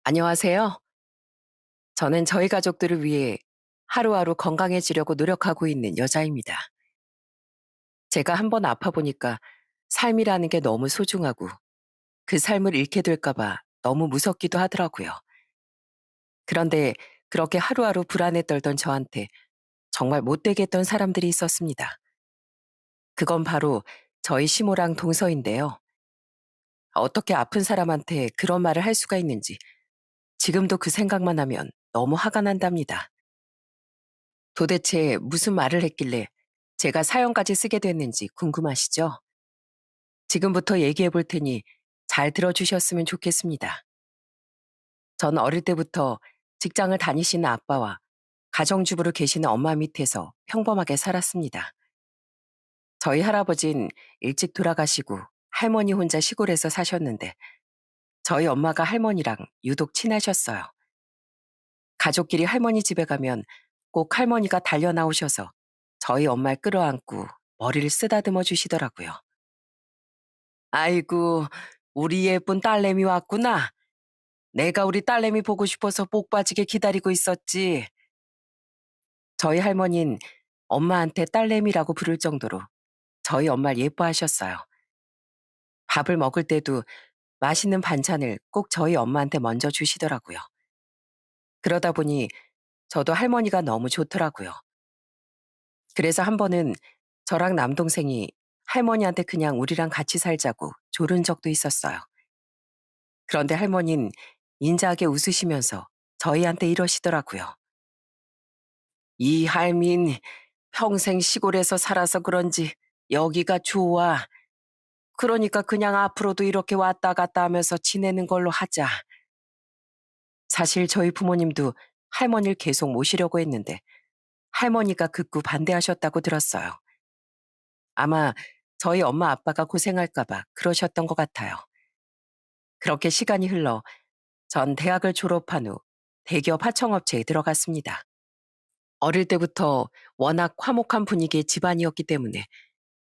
안녕하세요. 저는 저희 가족들을 위해 하루하루 건강해지려고 노력하고 있는 여자입니다. 제가 한번 아파 보니까 삶이라는 게 너무 소중하고 그 삶을 잃게 될까봐 너무 무섭기도 하더라고요. 그런데 그렇게 하루하루 불안에 떨던 저한테 정말 못되게 했던 사람들이 있었습니다. 그건 바로 저희 시모랑 동서인데요. 어떻게 아픈 사람한테 그런 말을 할 수가 있는지 지금도 그 생각만 하면 너무 화가 난답니다. 도대체 무슨 말을 했길래 제가 사연까지 쓰게 됐는지 궁금하시죠? 지금부터 얘기해 볼 테니 잘 들어주셨으면 좋겠습니다. 전 어릴 때부터 직장을 다니시는 아빠와 가정주부로 계시는 엄마 밑에서 평범하게 살았습니다. 저희 할아버진 일찍 돌아가시고 할머니 혼자 시골에서 사셨는데 저희 엄마가 할머니랑 유독 친하셨어요. 가족끼리 할머니 집에 가면 꼭 할머니가 달려 나오셔서 저희 엄마를 끌어안고 머리를 쓰다듬어 주시더라고요. 아이고, 우리 예쁜 딸내미 왔구나. 내가 우리 딸내미 보고 싶어서 복 빠지게 기다리고 있었지. 저희 할머니는 엄마한테 딸내미라고 부를 정도로 저희 엄마를 예뻐하셨어요. 밥을 먹을 때도 맛있는 반찬을 꼭 저희 엄마한테 먼저 주시더라고요. 그러다 보니 저도 할머니가 너무 좋더라고요. 그래서 한 번은 저랑 남동생이 할머니한테 그냥 우리랑 같이 살자고 조른 적도 있었어요. 그런데 할머니는 인자하게 웃으시면서 저희한테 이러시더라고요. 이 할민 평생 시골에서 살아서 그런지 여기가 좋아. 그러니까 그냥 앞으로도 이렇게 왔다 갔다 하면서 지내는 걸로 하자. 사실 저희 부모님도 할머니를 계속 모시려고 했는데 할머니가 극구 반대하셨다고 들었어요. 아마 저희 엄마 아빠가 고생할까봐 그러셨던 것 같아요. 그렇게 시간이 흘러 전 대학을 졸업한 후 대기업 하청업체에 들어갔습니다. 어릴 때부터 워낙 화목한 분위기의 집안이었기 때문에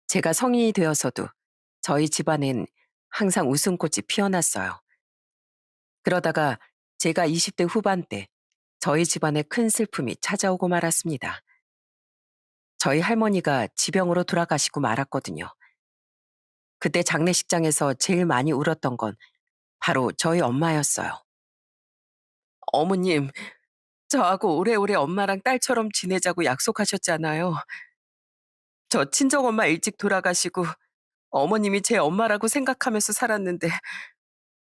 제가 성인이 되어서도 저희 집안엔 항상 웃음꽃이 피어났어요. 그러다가 제가 20대 후반 때 저희 집안에 큰 슬픔이 찾아오고 말았습니다. 저희 할머니가 지병으로 돌아가시고 말았거든요. 그때 장례식장에서 제일 많이 울었던 건 바로 저희 엄마였어요. 어머님, 저하고 오래오래 엄마랑 딸처럼 지내자고 약속하셨잖아요. 저 친정엄마 일찍 돌아가시고 어머님이 제 엄마라고 생각하면서 살았는데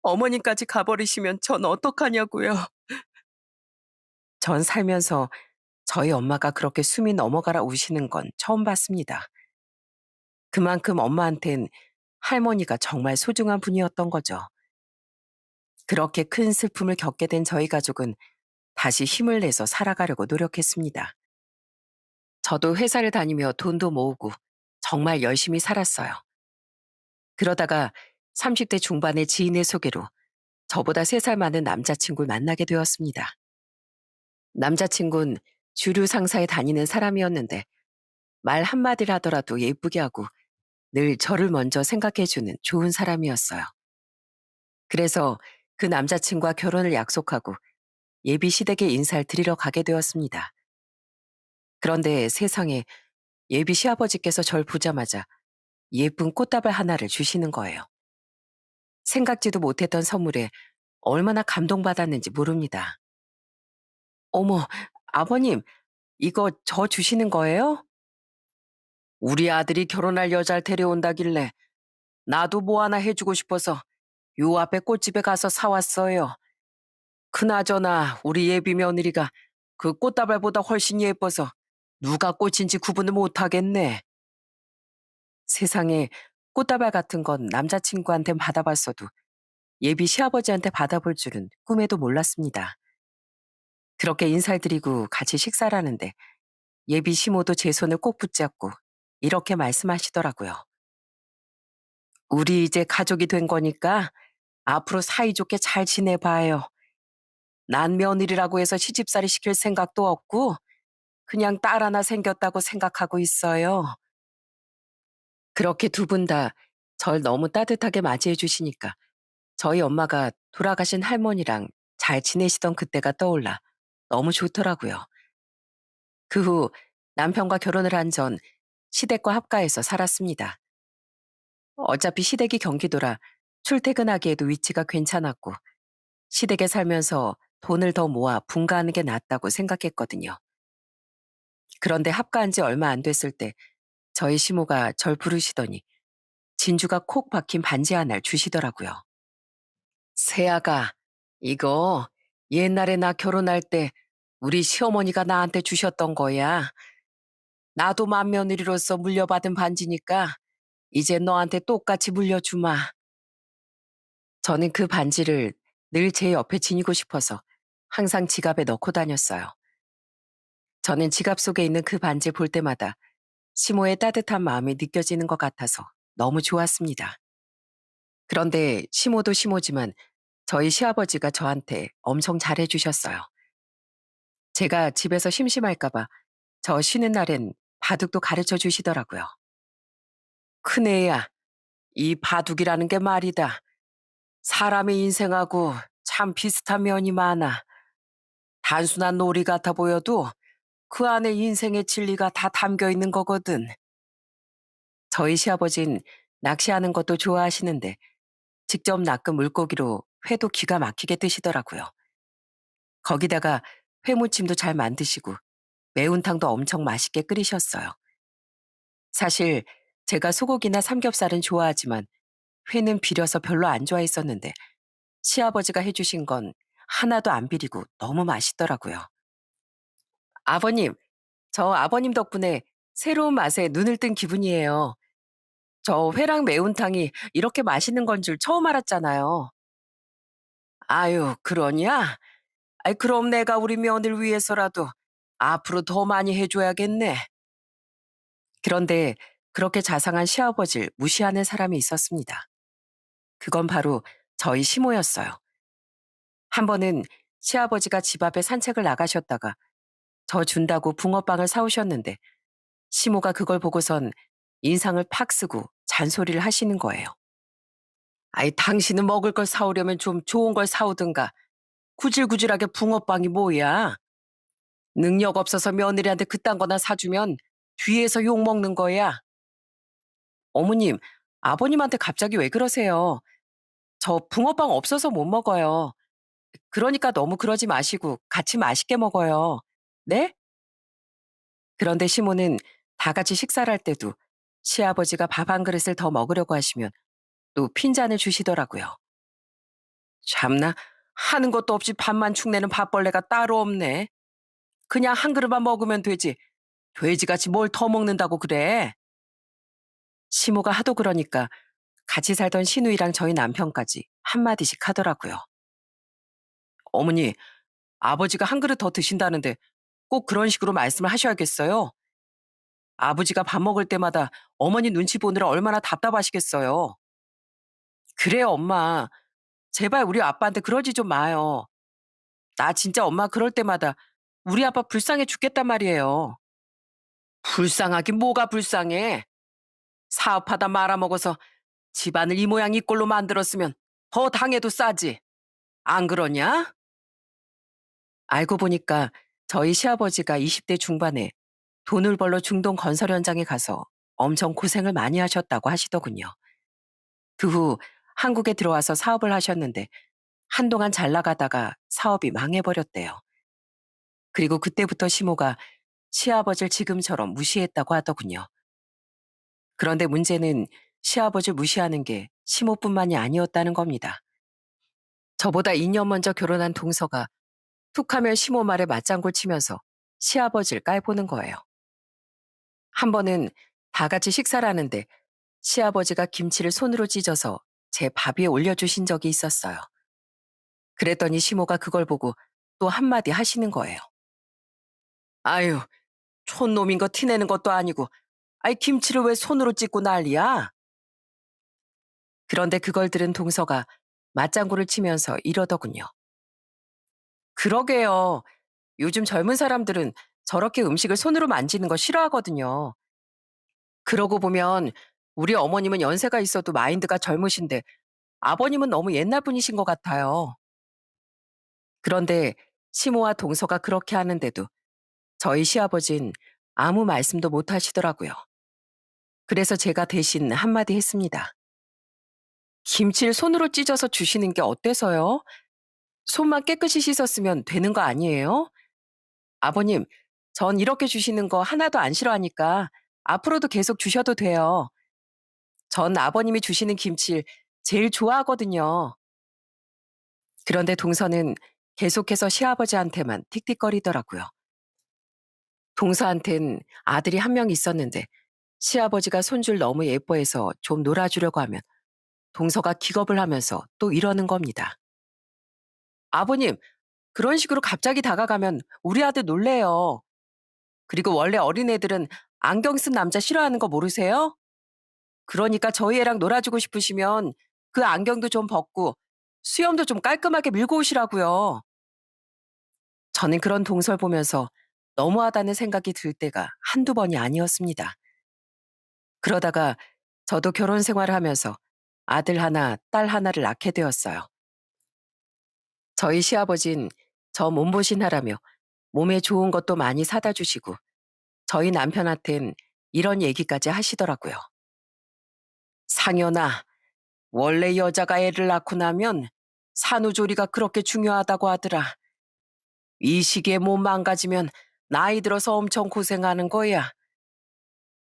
어머님까지 가버리시면 전 어떡하냐고요. 전 살면서 저희 엄마가 그렇게 숨이 넘어가라 우시는 건 처음 봤습니다. 그만큼 엄마한텐 할머니가 정말 소중한 분이었던 거죠. 그렇게 큰 슬픔을 겪게 된 저희 가족은 다시 힘을 내서 살아가려고 노력했습니다. 저도 회사를 다니며 돈도 모으고 정말 열심히 살았어요. 그러다가 30대 중반의 지인의 소개로 저보다 3살 많은 남자친구를 만나게 되었습니다. 남자친구는 주류 상사에 다니는 사람이었는데 말 한마디를 하더라도 예쁘게 하고 늘 저를 먼저 생각해주는 좋은 사람이었어요. 그래서 그 남자친구와 결혼을 약속하고 예비 시댁에 인사를 드리러 가게 되었습니다. 그런데 세상에 예비 시아버지께서 절 보자마자 예쁜 꽃다발 하나를 주시는 거예요. 생각지도 못했던 선물에 얼마나 감동받았는지 모릅니다. 어머, 아버님, 이거 저 주시는 거예요? 우리 아들이 결혼할 여자를 데려온다길래 나도 뭐 하나 해주고 싶어서 요 앞에 꽃집에 가서 사왔어요. 그나저나 우리 예비 며느리가 그 꽃다발보다 훨씬 예뻐서 누가 꽃인지 구분을 못하겠네. 세상에 꽃다발 같은 건 남자친구한테 받아봤어도 예비 시아버지한테 받아볼 줄은 꿈에도 몰랐습니다. 그렇게 인사를 드리고 같이 식사를 하는데 예비 시모도 제 손을 꼭 붙잡고 이렇게 말씀하시더라고요. 우리 이제 가족이 된 거니까 앞으로 사이좋게 잘 지내봐요. 난 며느리라고 해서 시집살이 시킬 생각도 없고 그냥 딸 하나 생겼다고 생각하고 있어요. 그렇게 두 분 다 절 너무 따뜻하게 맞이해 주시니까 저희 엄마가 돌아가신 할머니랑 잘 지내시던 그때가 떠올라 너무 좋더라고요. 그 후 남편과 결혼을 한 전 시댁과 합가해서 살았습니다. 어차피 시댁이 경기도라 출퇴근하기에도 위치가 괜찮았고 시댁에 살면서 돈을 더 모아 분가하는 게 낫다고 생각했거든요. 그런데 합가한 지 얼마 안 됐을 때 저희 시모가 절 부르시더니 진주가 콕 박힌 반지 하나를 주시더라고요. 세아가 이거 옛날에 나 결혼할 때 우리 시어머니가 나한테 주셨던 거야. 나도 맏며느리로서 물려받은 반지니까 이제 너한테 똑같이 물려주마. 저는 그 반지를 늘 제 옆에 지니고 싶어서 항상 지갑에 넣고 다녔어요. 저는 지갑 속에 있는 그 반지 볼 때마다 시모의 따뜻한 마음이 느껴지는 것 같아서 너무 좋았습니다. 그런데 시모도 시모지만 저희 시아버지가 저한테 엄청 잘해주셨어요. 제가 집에서 심심할까봐 저 쉬는 날엔 바둑도 가르쳐 주시더라고요. 큰애야, 이 바둑이라는 게 말이다. 사람의 인생하고 참 비슷한 면이 많아. 단순한 놀이 같아 보여도 그 안에 인생의 진리가 다 담겨 있는 거거든. 저희 시아버진 낚시하는 것도 좋아하시는데 직접 낚은 물고기로 회도 기가 막히게 드시더라고요. 거기다가 회무침도 잘 만드시고 매운탕도 엄청 맛있게 끓이셨어요. 사실 제가 소고기나 삼겹살은 좋아하지만 회는 비려서 별로 안 좋아했었는데 시아버지가 해주신 건 하나도 안 비리고 너무 맛있더라고요. 아버님, 저 아버님 덕분에 새로운 맛에 눈을 뜬 기분이에요. 저 회랑 매운탕이 이렇게 맛있는 건 줄 처음 알았잖아요. 아유, 그러냐? 아이, 그럼 내가 우리 며느리 위해서라도 앞으로 더 많이 해줘야겠네. 그런데 그렇게 자상한 시아버지를 무시하는 사람이 있었습니다. 그건 바로 저희 시모였어요. 한 번은 시아버지가 집 앞에 산책을 나가셨다가 저 준다고 붕어빵을 사오셨는데 시모가 그걸 보고선 인상을 팍 쓰고 잔소리를 하시는 거예요. 아이, 당신은 먹을 걸 사오려면 좀 좋은 걸 사오든가. 구질구질하게 붕어빵이 뭐야? 능력 없어서 며느리한테 그딴 거나 사주면 뒤에서 욕 먹는 거야. 어머님, 아버님한테 갑자기 왜 그러세요? 저 붕어빵 없어서 못 먹어요. 그러니까 너무 그러지 마시고 같이 맛있게 먹어요. 네? 그런데 시모는 다 같이 식사를 할 때도 시아버지가 밥 한 그릇을 더 먹으려고 하시면 또 핀잔을 주시더라고요. 참나, 하는 것도 없이 밥만 축내는 밥벌레가 따로 없네. 그냥 한 그릇만 먹으면 되지. 돼지같이 뭘 더 먹는다고 그래. 시모가 하도 그러니까 같이 살던 시누이랑 저희 남편까지 한마디씩 하더라고요. 어머니, 아버지가 한 그릇 더 드신다는데 꼭 그런 식으로 말씀을 하셔야겠어요. 아버지가 밥 먹을 때마다 어머니 눈치 보느라 얼마나 답답하시겠어요. 그래요, 엄마. 제발 우리 아빠한테 그러지 좀 마요. 나 진짜 엄마 그럴 때마다 우리 아빠 불쌍해 죽겠단 말이에요. 불쌍하긴 뭐가 불쌍해. 사업하다 말아먹어서 집안을 이 모양 이 꼴로 만들었으면 더 당해도 싸지. 안 그러냐? 알고 보니까 저희 시아버지가 20대 중반에 돈을 벌러 중동 건설 현장에 가서 엄청 고생을 많이 하셨다고 하시더군요. 그 후 한국에 들어와서 사업을 하셨는데 한동안 잘 나가다가 사업이 망해버렸대요. 그리고 그때부터 시모가 시아버지를 지금처럼 무시했다고 하더군요. 그런데 문제는 시아버지를 무시하는 게 시모뿐만이 아니었다는 겁니다. 저보다 2년 먼저 결혼한 동서가 툭하면 시모 말에 맞장구 치면서 시아버지를 깔보는 거예요. 한 번은 다 같이 식사를 하는데 시아버지가 김치를 손으로 찢어서 제 밥 위에 올려주신 적이 있었어요. 그랬더니 시모가 그걸 보고 또 한마디 하시는 거예요. 아유, 촌놈인 거 티내는 것도 아니고, 아이, 김치를 왜 손으로 찢고 난리야? 그런데 그걸 들은 동서가 맞장구를 치면서 이러더군요. 그러게요. 요즘 젊은 사람들은 저렇게 음식을 손으로 만지는 거 싫어하거든요. 그러고 보면 우리 어머님은 연세가 있어도 마인드가 젊으신데 아버님은 너무 옛날 분이신 것 같아요. 그런데 시모와 동서가 그렇게 하는데도 저희 시아버진 아무 말씀도 못 하시더라고요. 그래서 제가 대신 한마디 했습니다. 김치를 손으로 찢어서 주시는 게 어때서요? 손만 깨끗이 씻었으면 되는 거 아니에요? 아버님, 전 이렇게 주시는 거 하나도 안 싫어하니까 앞으로도 계속 주셔도 돼요. 전 아버님이 주시는 김치를 제일 좋아하거든요. 그런데 동서는 계속해서 시아버지한테만 틱틱거리더라고요. 동서한텐 아들이 한 명 있었는데 시아버지가 손주를 너무 예뻐해서 좀 놀아주려고 하면 동서가 기겁을 하면서 또 이러는 겁니다. 아버님, 그런 식으로 갑자기 다가가면 우리 아들 놀래요. 그리고 원래 어린애들은 안경 쓴 남자 싫어하는 거 모르세요? 그러니까 저희 애랑 놀아주고 싶으시면 그 안경도 좀 벗고 수염도 좀 깔끔하게 밀고 오시라고요. 저는 그런 동서를 보면서 너무하다는 생각이 들 때가 한두 번이 아니었습니다. 그러다가 저도 결혼 생활을 하면서 아들 하나, 딸 하나를 낳게 되었어요. 저희 시아버진 저 몸보신하라며 몸에 좋은 것도 많이 사다 주시고 저희 남편한텐 이런 얘기까지 하시더라고요. 상현아, 원래 여자가 애를 낳고 나면 산후조리가 그렇게 중요하다고 하더라. 이 시기에 몸 망가지면 나이 들어서 엄청 고생하는 거야.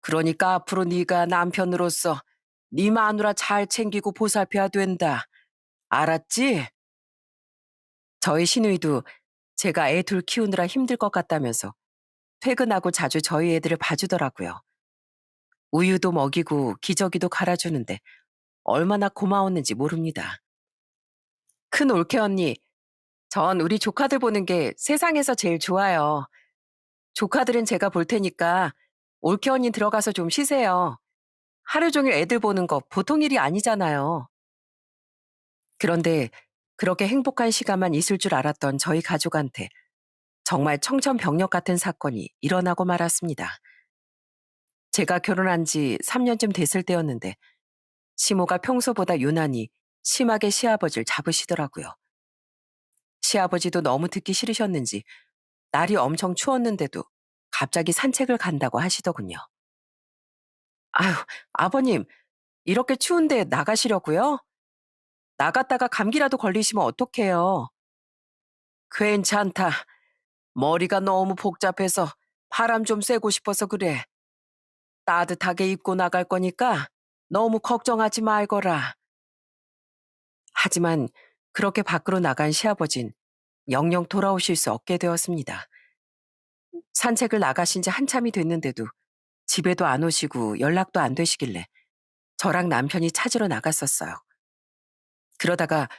그러니까 앞으로 네가 남편으로서 네 마누라 잘 챙기고 보살펴야 된다. 알았지? 저희 시누이도 제가 애 둘 키우느라 힘들 것 같다면서 퇴근하고 자주 저희 애들을 봐주더라고요. 우유도 먹이고 기저귀도 갈아주는데 얼마나 고마웠는지 모릅니다. 큰 올케 언니, 전 우리 조카들 보는 게 세상에서 제일 좋아요. 조카들은 제가 볼 테니까 올케 언니 들어가서 좀 쉬세요. 하루 종일 애들 보는 거 보통 일이 아니잖아요. 그런데 그렇게 행복한 시간만 있을 줄 알았던 저희 가족한테 정말 청천벽력 같은 사건이 일어나고 말았습니다. 제가 결혼한 지 3년쯤 됐을 때였는데 시모가 평소보다 유난히 심하게 시아버지를 잡으시더라고요. 시아버지도 너무 듣기 싫으셨는지 날이 엄청 추웠는데도 갑자기 산책을 간다고 하시더군요. 아유, 아버님, 이렇게 추운데 나가시려고요? 나갔다가 감기라도 걸리시면 어떡해요? 괜찮다. 머리가 너무 복잡해서 바람 좀 쐬고 싶어서 그래. 따뜻하게 입고 나갈 거니까 너무 걱정하지 말거라. 하지만 그렇게 밖으로 나간 시아버진 영영 돌아오실 수 없게 되었습니다. 산책을 나가신 지 한참이 됐는데도 집에도 안 오시고 연락도 안 되시길래 저랑 남편이 찾으러 나갔었어요. 그러다가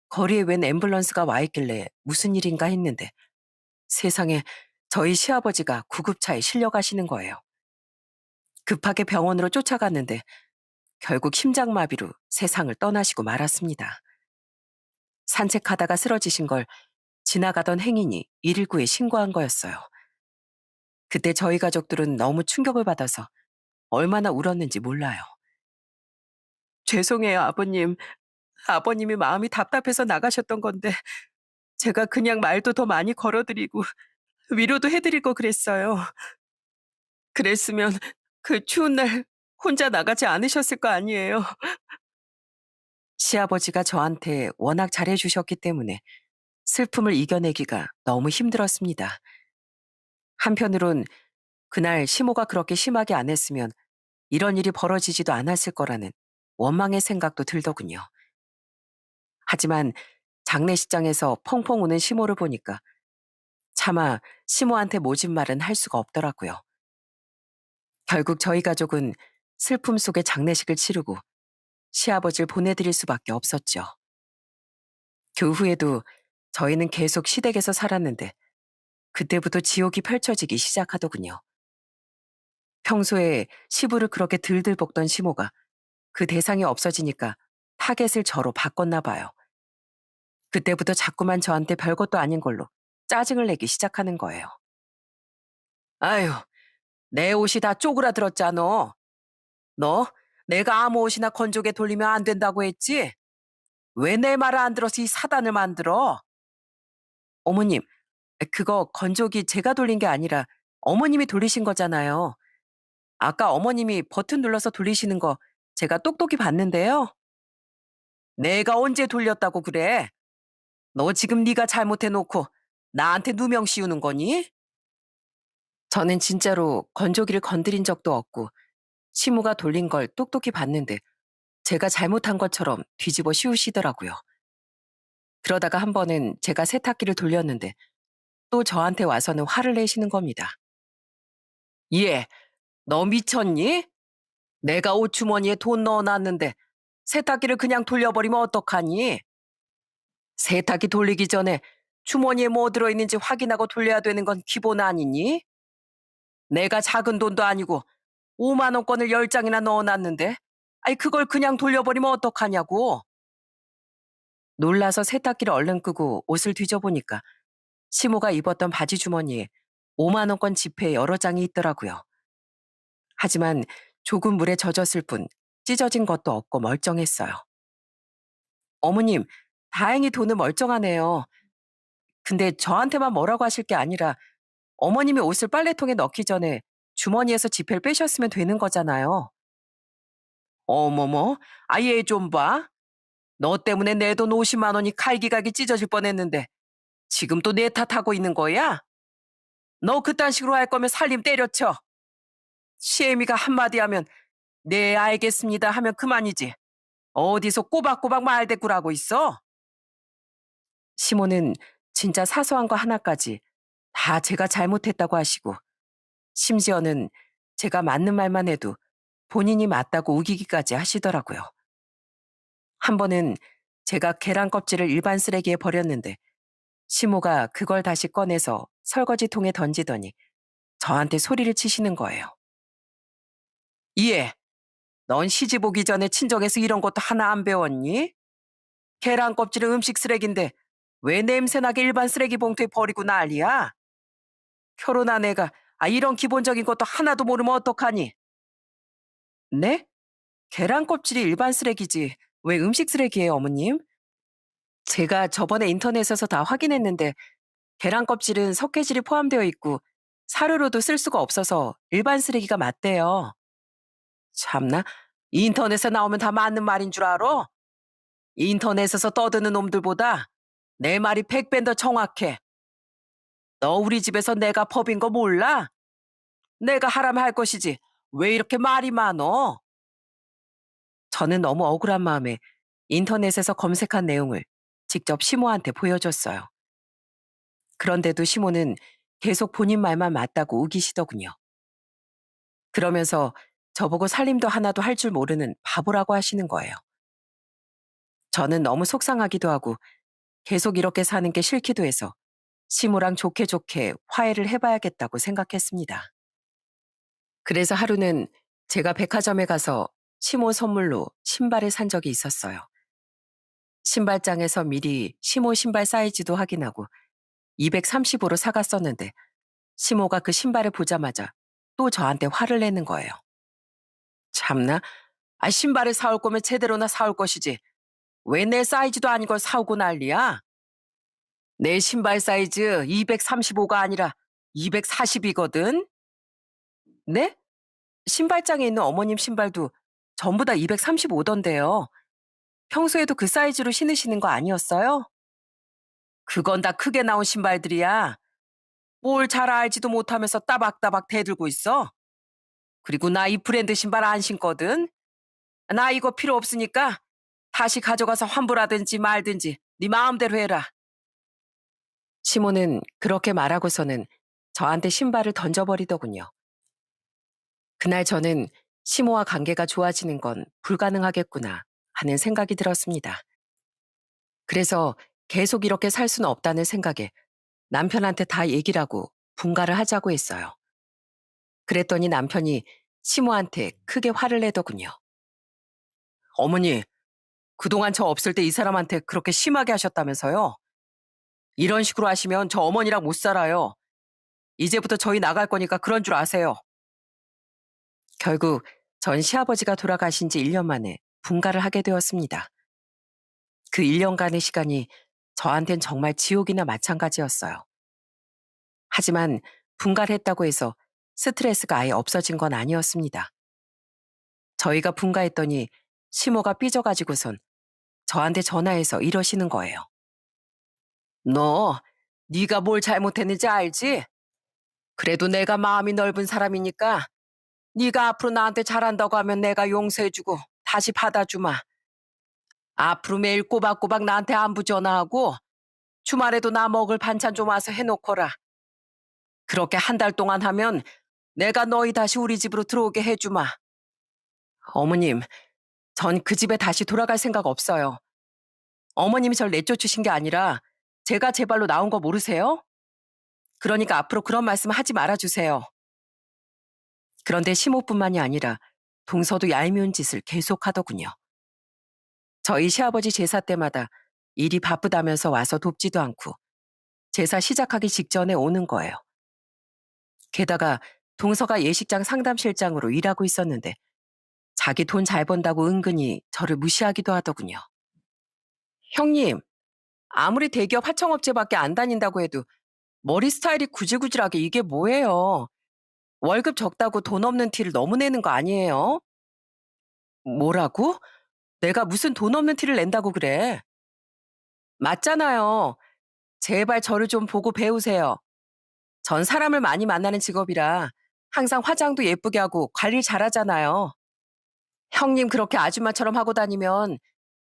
거리에 웬 앰뷸런스가 와 있길래 무슨 일인가 했는데 세상에 저희 시아버지가 구급차에 실려 가시는 거예요. 급하게 병원으로 쫓아갔는데 결국 심장마비로 세상을 떠나시고 말았습니다. 산책하다가 쓰러지신 걸 지나가던 행인이 119에 신고한 거였어요. 그때 저희 가족들은 너무 충격을 받아서 얼마나 울었는지 몰라요. 죄송해요, 아버님. 아버님이 마음이 답답해서 나가셨던 건데 제가 그냥 말도 더 많이 걸어드리고 위로도 해드릴 거 그랬어요. 그랬으면 그 추운 날 혼자 나가지 않으셨을 거 아니에요. 시아버지가 저한테 워낙 잘해주셨기 때문에 슬픔을 이겨내기가 너무 힘들었습니다. 한편으론 그날 시모가 그렇게 심하게 안 했으면 이런 일이 벌어지지도 않았을 거라는 원망의 생각도 들더군요. 하지만 장례식장에서 펑펑 우는 시모를 보니까 차마 시모한테 모진 말은 할 수가 없더라고요. 결국 저희 가족은 슬픔 속에 장례식을 치르고 시아버지를 보내드릴 수밖에 없었죠. 그 후에도 저희는 계속 시댁에서 살았는데 그때부터 지옥이 펼쳐지기 시작하더군요. 평소에 시부를 그렇게 들들 볶던 시모가 그 대상이 없어지니까 타겟을 저로 바꿨나 봐요. 그때부터 자꾸만 저한테 별것도 아닌 걸로 짜증을 내기 시작하는 거예요. 아유, 내 옷이 다 쪼그라들었잖아. 너 내가 아무 옷이나 건조기에 돌리면 안 된다고 했지? 왜 내 말을 안 들어서 이 사단을 만들어? 어머님, 그거 건조기 제가 돌린 게 아니라 어머님이 돌리신 거잖아요. 아까 어머님이 버튼 눌러서 돌리시는 거 제가 똑똑히 봤는데요. 내가 언제 돌렸다고 그래? 너 지금 네가 잘못해 놓고 나한테 누명 씌우는 거니? 저는 진짜로 건조기를 건드린 적도 없고 시모가 돌린 걸 똑똑히 봤는데 제가 잘못한 것처럼 뒤집어 씌우시더라고요. 그러다가 한 번은 제가 세탁기를 돌렸는데 또 저한테 와서는 화를 내시는 겁니다. 얘, 너 미쳤니? 내가 옷 주머니에 돈 넣어놨는데 세탁기를 그냥 돌려버리면 어떡하니? 세탁기 돌리기 전에 주머니에 뭐 들어있는지 확인하고 돌려야 되는 건 기본 아니니? 내가 작은 돈도 아니고 5만 원권을 10장이나 넣어놨는데 아이 그걸 그냥 돌려버리면 어떡하냐고. 놀라서 세탁기를 얼른 끄고 옷을 뒤져보니까 시모가 입었던 바지 주머니에 5만 원권 지폐 여러 장이 있더라고요. 하지만 조금 물에 젖었을 뿐 찢어진 것도 없고 멀쩡했어요. 어머님, 다행히 돈은 멀쩡하네요. 근데 저한테만 뭐라고 하실 게 아니라 어머님이 옷을 빨래통에 넣기 전에 주머니에서 지폐를 빼셨으면 되는 거잖아요. 어머머, 아예 좀 봐. 너 때문에 내 돈 50만 원이 칼기각이 찢어질 뻔했는데 지금 또 내 탓하고 있는 거야? 너 그딴 식으로 할 거면 살림 때려쳐. 시애미가 한마디 하면 네 알겠습니다 하면 그만이지. 어디서 꼬박꼬박 말대꾸라고 있어? 시모는 진짜 사소한 거 하나까지 다 제가 잘못했다고 하시고 심지어는 제가 맞는 말만 해도 본인이 맞다고 우기기까지 하시더라고요. 한 번은 제가 계란 껍질을 일반 쓰레기에 버렸는데 시모가 그걸 다시 꺼내서 설거지통에 던지더니 저한테 소리를 치시는 거예요. 이해, 넌 시집 오기 전에 친정에서 이런 것도 하나 안 배웠니? 계란 껍질은 음식 쓰레기인데 왜 냄새나게 일반 쓰레기 봉투에 버리고 난리야? 결혼한 애가 이런 기본적인 것도 하나도 모르면 어떡하니? 네? 계란 껍질이 일반 쓰레기지 왜 음식 쓰레기예요, 어머님? 제가 저번에 인터넷에서 다 확인했는데 계란 껍질은 석회질이 포함되어 있고 사료로도 쓸 수가 없어서 일반 쓰레기가 맞대요. 참나, 인터넷에 나오면 다 맞는 말인 줄 알아? 인터넷에서 떠드는 놈들보다 내 말이 100배 더 정확해. 너 우리 집에서 내가 법인 거 몰라? 내가 하라면 할 것이지. 왜 이렇게 말이 많어? 저는 너무 억울한 마음에 인터넷에서 검색한 내용을 직접 시모한테 보여줬어요. 그런데도 시모는 계속 본인 말만 맞다고 우기시더군요. 그러면서 저보고 살림도 하나도 할 줄 모르는 바보라고 하시는 거예요. 저는 너무 속상하기도 하고 계속 이렇게 사는 게 싫기도 해서 시모랑 좋게 좋게 화해를 해봐야겠다고 생각했습니다. 그래서 하루는 제가 백화점에 가서 시모 선물로 신발을 산 적이 있었어요. 신발장에서 미리 시모 신발 사이즈도 확인하고 235로 사갔었는데 시모가 그 신발을 보자마자 또 저한테 화를 내는 거예요. 참나, 신발을 사올 거면 제대로나 사올 것이지. 왜 내 사이즈도 아닌 걸 사오고 난리야? 내 신발 사이즈 235가 아니라 240이거든? 네? 신발장에 있는 어머님 신발도 전부 다 235던데요. 평소에도 그 사이즈로 신으시는 거 아니었어요? 그건 다 크게 나온 신발들이야. 뭘 잘 알지도 못하면서 따박따박 대들고 있어. 그리고 나 이 브랜드 신발 안 신거든. 나 이거 필요 없으니까 다시 가져가서 환불하든지 말든지 네 마음대로 해라. 시모는 그렇게 말하고서는 저한테 신발을 던져버리더군요. 그날 저는 시모와 관계가 좋아지는 건 불가능하겠구나 하는 생각이 들었습니다. 그래서 계속 이렇게 살 수는 없다는 생각에 남편한테 다 얘기를 하고 분가를 하자고 했어요. 그랬더니 남편이 시모한테 크게 화를 내더군요. 어머니, 그동안 저 없을 때 이 사람한테 그렇게 심하게 하셨다면서요? 이런 식으로 하시면 저 어머니랑 못 살아요. 이제부터 저희 나갈 거니까 그런 줄 아세요. 결국 전 시아버지가 돌아가신 지 1년 만에 분가를 하게 되었습니다. 그 1년간의 시간이 저한텐 정말 지옥이나 마찬가지였어요. 하지만 분가를 했다고 해서 스트레스가 아예 없어진 건 아니었습니다. 저희가 분가했더니 시모가 삐져가지고선 저한테 전화해서 이러시는 거예요. 너, 네가 뭘 잘못했는지 알지? 그래도 내가 마음이 넓은 사람이니까 네가 앞으로 나한테 잘한다고 하면 내가 용서해주고 다시 받아주마. 앞으로 매일 꼬박꼬박 나한테 안부 전화하고 주말에도 나 먹을 반찬 좀 와서 해놓거라. 그렇게 한 달 동안 하면 내가 너희 다시 우리 집으로 들어오게 해주마. 어머님, 전 그 집에 다시 돌아갈 생각 없어요. 어머님이 절 내쫓으신 게 아니라 제가 제 발로 나온 거 모르세요? 그러니까 앞으로 그런 말씀 하지 말아주세요. 그런데 시모뿐만이 아니라 동서도 얄미운 짓을 계속하더군요. 저희 시아버지 제사 때마다 일이 바쁘다면서 와서 돕지도 않고 제사 시작하기 직전에 오는 거예요. 게다가 동서가 예식장 상담실장으로 일하고 있었는데 자기 돈 잘 번다고 은근히 저를 무시하기도 하더군요. 형님, 아무리 대기업 하청업체밖에 안 다닌다고 해도 머리 스타일이 구질구질하게 이게 뭐예요? 월급 적다고 돈 없는 티를 너무 내는 거 아니에요? 뭐라고? 내가 무슨 돈 없는 티를 낸다고 그래? 맞잖아요. 제발 저를 좀 보고 배우세요. 전 사람을 많이 만나는 직업이라 항상 화장도 예쁘게 하고 관리 잘하잖아요. 형님 그렇게 아줌마처럼 하고 다니면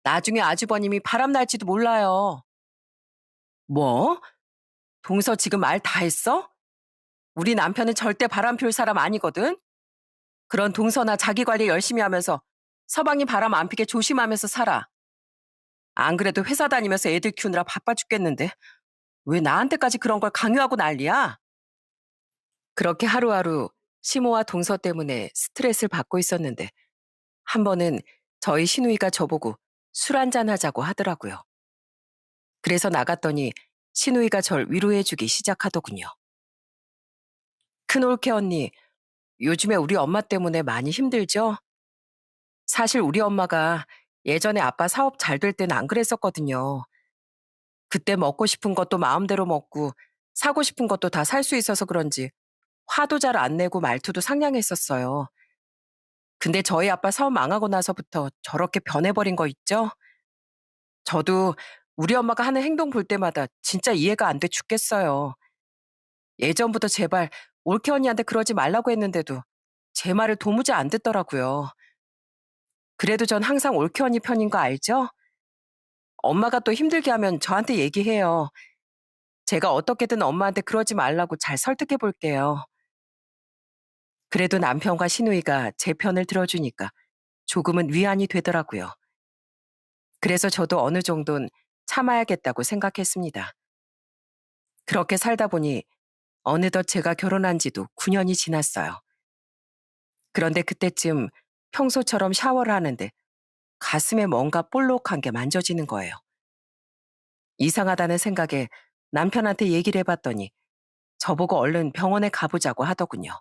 나중에 아주버님이 바람 날지도 몰라요. 뭐? 동서 지금 말 다 했어? 우리 남편은 절대 바람 피울 사람 아니거든? 그런 동서나 자기 관리 열심히 하면서 서방이 바람 안 피게 조심하면서 살아. 안 그래도 회사 다니면서 애들 키우느라 바빠 죽겠는데 왜 나한테까지 그런 걸 강요하고 난리야? 그렇게 하루하루 시모와 동서 때문에 스트레스를 받고 있었는데 한 번은 저희 시누이가 저보고 술 한잔 하자고 하더라고요. 그래서 나갔더니 시누이가 절 위로해주기 시작하더군요. 큰올케 언니, 요즘에 우리 엄마 때문에 많이 힘들죠? 사실 우리 엄마가 예전에 아빠 사업 잘 될 때는 안 그랬었거든요. 그때 먹고 싶은 것도 마음대로 먹고 사고 싶은 것도 다 살 수 있어서 그런지 화도 잘 안 내고 말투도 상냥했었어요. 근데 저희 아빠 사업 망하고 나서부터 저렇게 변해버린 거 있죠? 저도 우리 엄마가 하는 행동 볼 때마다 진짜 이해가 안 돼 죽겠어요. 예전부터 제발 올케 언니한테 그러지 말라고 했는데도 제 말을 도무지 안 듣더라고요. 그래도 전 항상 올케 언니 편인 거 알죠? 엄마가 또 힘들게 하면 저한테 얘기해요. 제가 어떻게든 엄마한테 그러지 말라고 잘 설득해 볼게요. 그래도 남편과 시누이가 제 편을 들어주니까 조금은 위안이 되더라고요. 그래서 저도 어느 정도는 참아야겠다고 생각했습니다. 그렇게 살다 보니 어느덧 제가 결혼한 지도 9년이 지났어요. 그런데 그때쯤 평소처럼 샤워를 하는데 가슴에 뭔가 볼록한 게 만져지는 거예요. 이상하다는 생각에 남편한테 얘기를 해봤더니 저보고 얼른 병원에 가보자고 하더군요.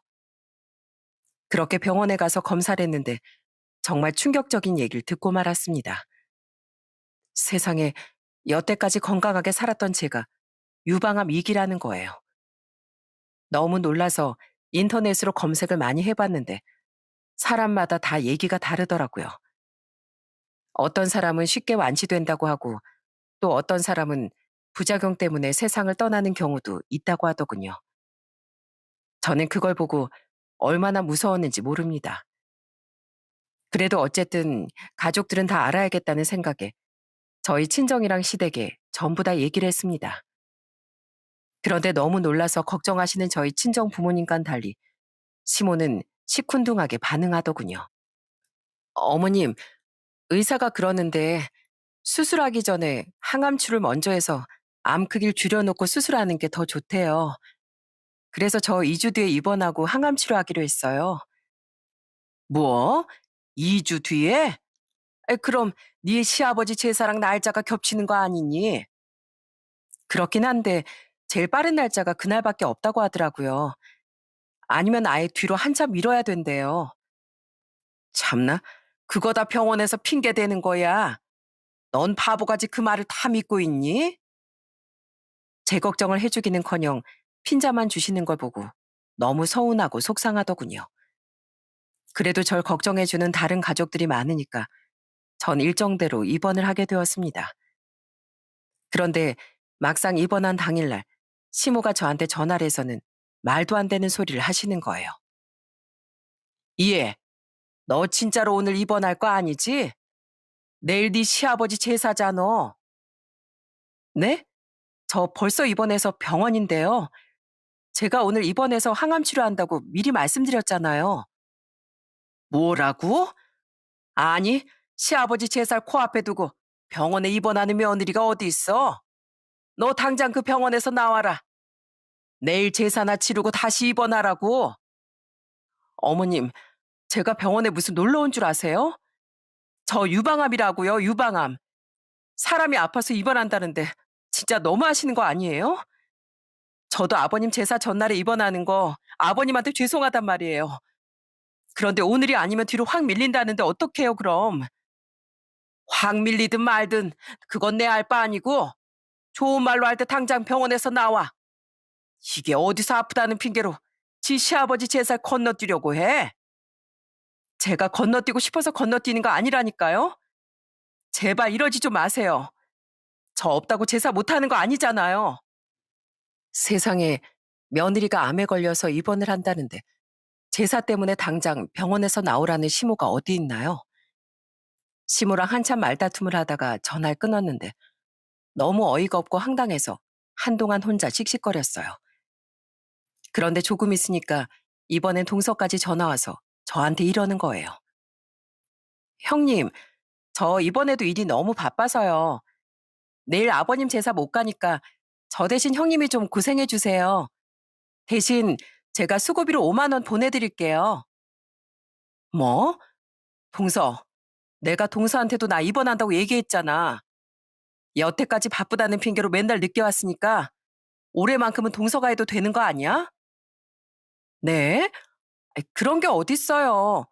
그렇게 병원에 가서 검사를 했는데 정말 충격적인 얘기를 듣고 말았습니다. 세상에 여태까지 건강하게 살았던 제가 유방암 2기라는 거예요. 너무 놀라서 인터넷으로 검색을 많이 해봤는데 사람마다 다 얘기가 다르더라고요. 어떤 사람은 쉽게 완치된다고 하고 또 어떤 사람은 부작용 때문에 세상을 떠나는 경우도 있다고 하더군요. 저는 그걸 보고 얼마나 무서웠는지 모릅니다. 그래도 어쨌든 가족들은 다 알아야겠다는 생각에 저희 친정이랑 시댁에 전부 다 얘기를 했습니다. 그런데 너무 놀라서 걱정하시는 저희 친정 부모님과는 달리 시모는 시큰둥하게 반응하더군요. 어머님, 의사가 그러는데 수술하기 전에 항암치를 먼저 해서 암 크기를 줄여놓고 수술하는 게 더 좋대요. 그래서 저 2주 뒤에 입원하고 항암 치료하기로 했어요. 뭐? 2주 뒤에? 그럼 네 시아버지 제사랑 날짜가 겹치는 거 아니니? 그렇긴 한데 제일 빠른 날짜가 그날밖에 없다고 하더라고요. 아니면 아예 뒤로 한참 미뤄야 된대요. 참나, 그거 다 병원에서 핑계 대는 거야. 넌 바보같이 그 말을 다 믿고 있니? 제 걱정을 해주기는커녕 핀자만 주시는 걸 보고 너무 서운하고 속상하더군요. 그래도 절 걱정해주는 다른 가족들이 많으니까 전 일정대로 입원을 하게 되었습니다. 그런데 막상 입원한 당일날 시모가 저한테 전화를 해서는 말도 안 되는 소리를 하시는 거예요. 이해, 너 진짜로 오늘 입원할 거 아니지? 내일 네 시아버지 제사잖아. 네? 저 벌써 입원해서 병원인데요. 제가 오늘 입원해서 항암 치료한다고 미리 말씀드렸잖아요. 뭐라고? 아니, 시아버지 제사를 코앞에 두고 병원에 입원하는 며느리가 어디 있어? 너 당장 그 병원에서 나와라. 내일 제사나 치르고 다시 입원하라고. 어머님, 제가 병원에 무슨 놀러 온 줄 아세요? 저 유방암이라고요, 유방암. 사람이 아파서 입원한다는데 진짜 너무하시는 거 아니에요? 저도 아버님 제사 전날에 입원하는 거 아버님한테 죄송하단 말이에요. 그런데 오늘이 아니면 뒤로 확 밀린다는데 어떡해요, 그럼? 확 밀리든 말든 그건 내 알 바 아니고 좋은 말로 할 때 당장 병원에서 나와. 이게 어디서 아프다는 핑계로 지 시아버지 제사 건너뛰려고 해? 제가 건너뛰고 싶어서 건너뛰는 거 아니라니까요? 제발 이러지 좀 마세요. 저 없다고 제사 못하는 거 아니잖아요. 세상에, 며느리가 암에 걸려서 입원을 한다는데 제사 때문에 당장 병원에서 나오라는 시모가 어디 있나요? 시모랑 한참 말다툼을 하다가 전화를 끊었는데 너무 어이가 없고 황당해서 한동안 혼자 씩씩거렸어요. 그런데 조금 있으니까 이번엔 동서까지 전화 와서 저한테 이러는 거예요. 형님, 저 이번에도 일이 너무 바빠서요. 내일 아버님 제사 못 가니까 저 대신 형님이 좀 고생해 주세요. 대신 제가 수고비로 5만 원 보내드릴게요. 뭐? 동서, 내가 동서한테도 나 입원한다고 얘기했잖아. 여태까지 바쁘다는 핑계로 맨날 늦게 왔으니까 올해만큼은 동서가 해도 되는 거 아니야? 네? 아이, 그런 게 어딨어요.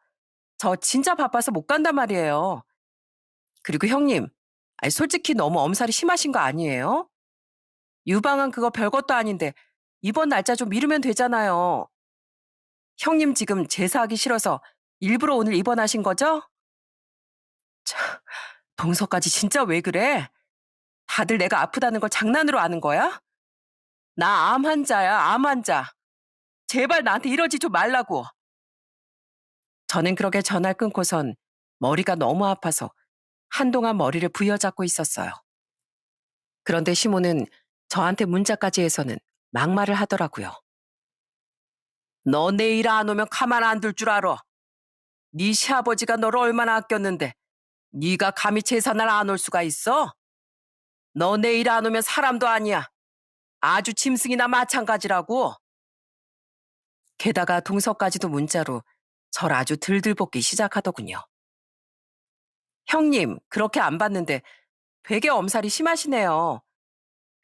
저 진짜 바빠서 못 간단 말이에요. 그리고 형님, 아이, 솔직히 너무 엄살이 심하신 거 아니에요? 유방암 그거 별것도 아닌데 이번 날짜 좀 미루면 되잖아요. 형님 지금 제사하기 싫어서 일부러 오늘 입원하신 거죠? 참, 동서까지 진짜 왜 그래? 다들 내가 아프다는 걸 장난으로 아는 거야? 나 암 환자야, 암 환자. 제발 나한테 이러지 좀 말라고. 저는 그렇게 전화를 끊고선 머리가 너무 아파서 한동안 머리를 부여잡고 있었어요. 그런데 시모는 저한테 문자까지 해서는 막말을 하더라고요. 너 내일 안 오면 가만 안 둘 줄 알아. 네 시아버지가 너를 얼마나 아꼈는데 네가 감히 제사날 안 올 수가 있어? 너 내일 안 오면 사람도 아니야. 아주 짐승이나 마찬가지라고. 게다가 동서까지도 문자로 절 아주 들들 볶기 시작하더군요. 형님, 그렇게 안 봤는데 되게 엄살이 심하시네요.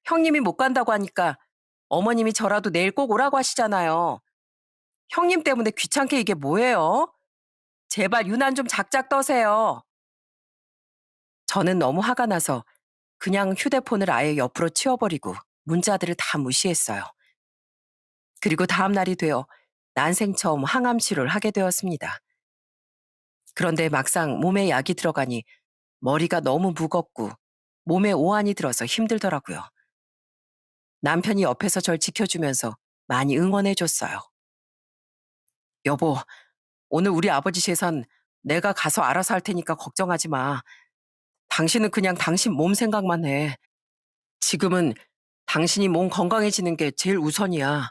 형님이 못 간다고 하니까 어머님이 저라도 내일 꼭 오라고 하시잖아요. 형님 때문에 귀찮게 이게 뭐예요? 제발 유난 좀 작작 떠세요. 저는 너무 화가 나서 그냥 휴대폰을 아예 옆으로 치워버리고 문자들을 다 무시했어요. 그리고 다음 날이 되어 난생 처음 항암 치료를 하게 되었습니다. 그런데 막상 몸에 약이 들어가니 머리가 너무 무겁고 몸에 오한이 들어서 힘들더라고요. 남편이 옆에서 절 지켜주면서 많이 응원해줬어요. 여보, 오늘 우리 아버지 재산 내가 가서 알아서 할 테니까 걱정하지 마. 당신은 그냥 당신 몸 생각만 해. 지금은 당신이 몸 건강해지는 게 제일 우선이야.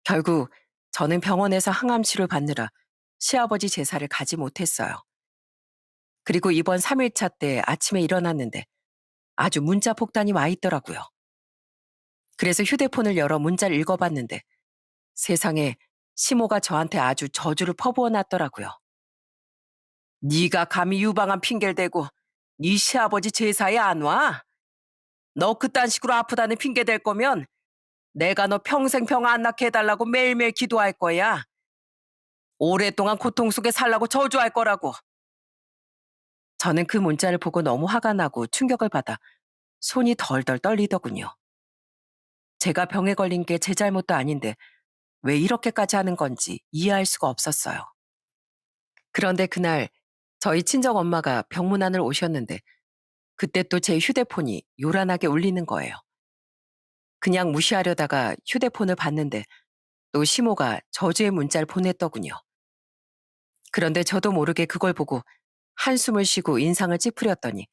결국 저는 병원에서 항암 치료를 받느라 시아버지 제사를 가지 못했어요. 그리고 이번 3일차 때 아침에 일어났는데 아주 문자 폭탄이 와 있더라고요. 그래서 휴대폰을 열어 문자를 읽어봤는데 세상에 시모가 저한테 아주 저주를 퍼부어 놨더라고요. 네가 감히 유방암 핑계를 대고 네 시아버지 제사에 안 와? 너 그딴 식으로 아프다는 핑계 댈 거면 내가 너 평생 병 안 낫게 해달라고 매일매일 기도할 거야. 오랫동안 고통 속에 살라고 저주할 거라고. 저는 그 문자를 보고 너무 화가 나고 충격을 받아 손이 덜덜 떨리더군요. 제가 병에 걸린 게 제 잘못도 아닌데 왜 이렇게까지 하는 건지 이해할 수가 없었어요. 그런데 그날 저희 친정 엄마가 병문안을 오셨는데 그때 또 제 휴대폰이 요란하게 울리는 거예요. 그냥 무시하려다가 휴대폰을 봤는데 또 시모가 저주의 문자를 보냈더군요. 그런데 저도 모르게 그걸 보고 한숨을 쉬고 인상을 찌푸렸더니